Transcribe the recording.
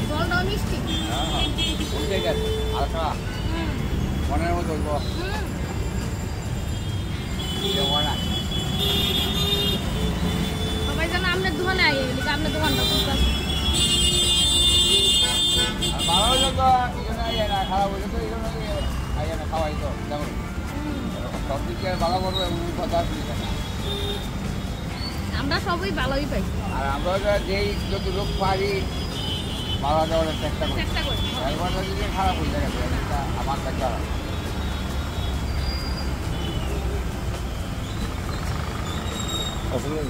জলটাও মিষ্টি। উঠে গেছে হালকা মনের মতো সবাই যেন আপনার দোকানে আগে এদিকে আপনার দোকানটা খুব ভালো হলে তো এখানে আইয়া না, খারাপ হলে তো এখানে আইয়া না, খাওয়াই তো যেমন সব দিক থেকে ভালো করবো এমন কথা আসলে না। আমরা সবই ভালোই পাই আর আমরা যেই যতটুকু পারি ভালো দেওয়ার চেষ্টা করি। একবার যদি খারাপ হয়ে যায় আমার কাছে আসলে